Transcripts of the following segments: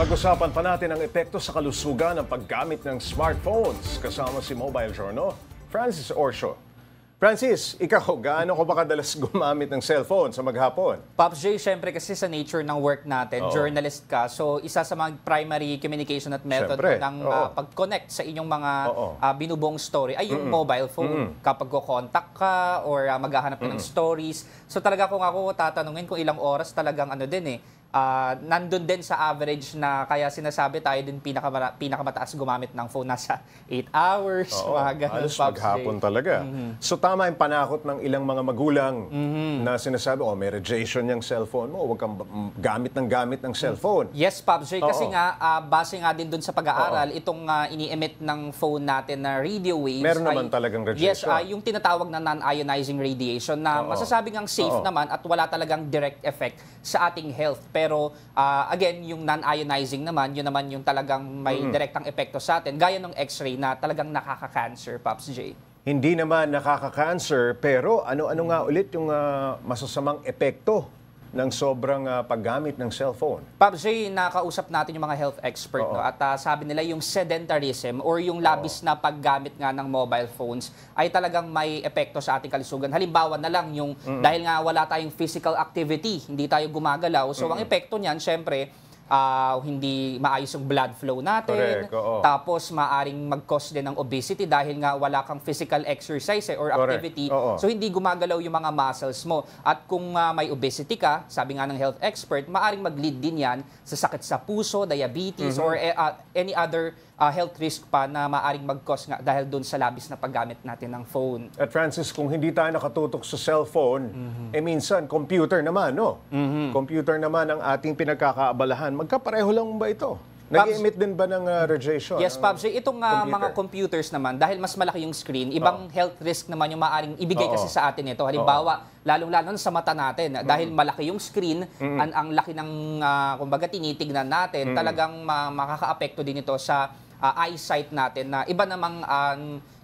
Pag-usapan pa natin ang epekto sa kalusugan ng paggamit ng smartphones. Kasama si Mobile Journal, Francis Orcio. Francis, ikaw, gaano ko ba kadalas gumamit ng cellphone sa maghapon? Pops J, syempre kasi sa nature ng work natin, journalist ka, so isa sa mga primary communication at method ng pag-connect sa inyong mga binubuong story ay yung mobile phone. Kapag ko-contact ka or maghahanap ka ng stories. So talaga kung ako tatanungin kung ilang oras talagang ano din nandun din sa average na kaya sinasabi tayo din pinakamataas gumamit ng phone, nasa 8 hours, mga ganun. Halos maghapon talaga. So tama yung panakot ng ilang mga magulang na sinasabi, may radiation yung cellphone mo, huwag kang gamit ng cellphone. Yes, Pops J, kasi nga, base nga din dun sa pag-aaral, itong ini-emit ng phone natin na radio waves. Meron naman talagang radiation. Yes, yung tinatawag na non-ionizing radiation na masasabi ngang safe naman at wala talagang direct effect sa ating health. Pero again, yung non-ionizing naman, yun naman yung talagang may direktang epekto sa atin. Gaya ng X-ray na talagang nakaka-cancer, Pops J. Hindi naman nakaka-cancer, pero ano-ano nga ulit yung masasamang epekto ng sobrang paggamit ng cellphone? Pops J, nakausap natin yung mga health expert. No? At sabi nila yung sedentarism or yung labis na paggamit nga ng mobile phones ay talagang may epekto sa ating kalusugan. Halimbawa na lang yung dahil nga wala tayong physical activity, hindi tayo gumagalaw. So ang epekto niyan, syempre, hindi maayos yung blood flow natin. Correct, tapos maaring mag-cause din ng obesity dahil nga wala kang physical exercise or activity. So hindi gumagalaw yung mga muscles mo. At kung may obesity ka, sabi nga ng health expert, maaring mag-lead din yan sa sakit sa puso, diabetes, or any other health risk pa na maaring mag-cause nga dahil doon sa labis na paggamit natin ng phone. At Francis, kung hindi tayo nakatutok sa cellphone, minsan computer naman, no? Computer naman ang ating pinagkakaabalahan. Magkapareho lang ba ito? Nag-emit din ba ng radiation? Yes, Pops. Itong mga computers naman, dahil mas malaki yung screen, ibang health risk naman yung maaring ibigay kasi sa atin ito. Halimbawa, lalong-lalo sa mata natin, dahil malaki yung screen, ang laki ng, kumbaga, tinitignan natin, talagang makaka-apekto din ito sa eyesight natin na iba namang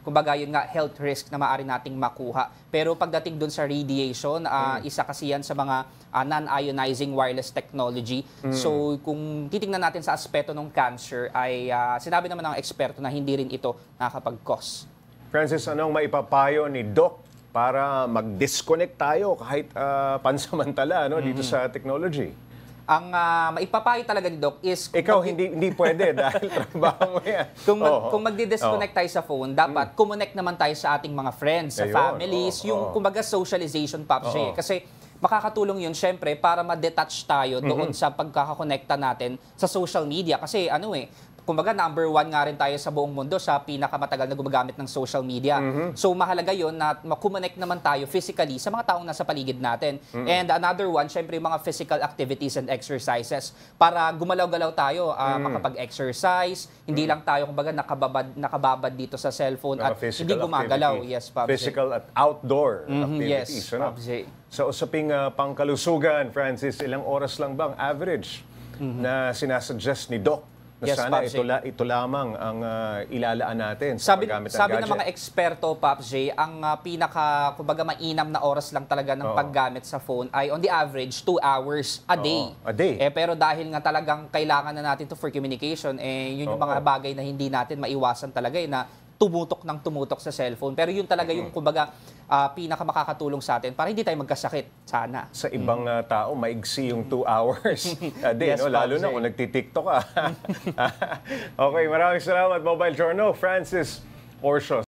kumbaga yun nga health risk na maaari nating makuha. Pero pagdating dun sa radiation, isa kasi yan sa mga non-ionizing wireless technology. So kung titingnan natin sa aspeto ng cancer ay sinabi naman ng eksperto na hindi rin ito nakakapag-cause. Francis, anong maipapayo ni Doc para mag-disconnect tayo kahit pansamantala dito sa technology? Ang maipapayo talaga ni Doc is... Ikaw, hindi pwede dahil trabaho mo yan. Kung magdi-disconnect tayo sa phone, dapat kumonect naman tayo sa ating mga friends, sa families, yung kumbaga socialization, Pops J. Kasi makakatulong yun, syempre, para ma-detach tayo doon sa pagkakakonekta natin sa social media. Kasi kumbaga number 1 nga rin tayo sa buong mundo sa pinakamatagal na gumagamit ng social media. So mahalaga yun na makumonect naman tayo physically sa mga taong nasa paligid natin. And another one, syempre yung mga physical activities and exercises para gumalaw-galaw tayo, makapag-exercise, hindi lang tayo kumbaga nakababad dito sa cellphone at hindi gumagalaw. Yes, Pops. Physical at outdoor activities. Yes, Pops J. Sa usaping pangkalusugan, Francis, ilang oras lang bang average na sinasuggest ni Doc? Yes, sana Pops ito lamang ang ilalaan natin sa paggamit ng sabi gadget. ng mga eksperto, Pops J, ang kumbaga mainam na oras lang talaga ng paggamit sa phone ay on the average 2 hours a day. A day. Pero dahil nga talagang kailangan na natin to for communication, yun yung mga bagay na hindi natin maiwasan talaga na tumutok sa cellphone. Pero yun talaga yung kumbaga pinakamakakatulong sa atin para hindi tayo magkasakit. Sana. Sa ibang tao, maigsi yung 2 hours a day, Yes, lalo na kung nagtitiktok ka. Okay, maraming salamat, Mobile Journal. Francis Orcio.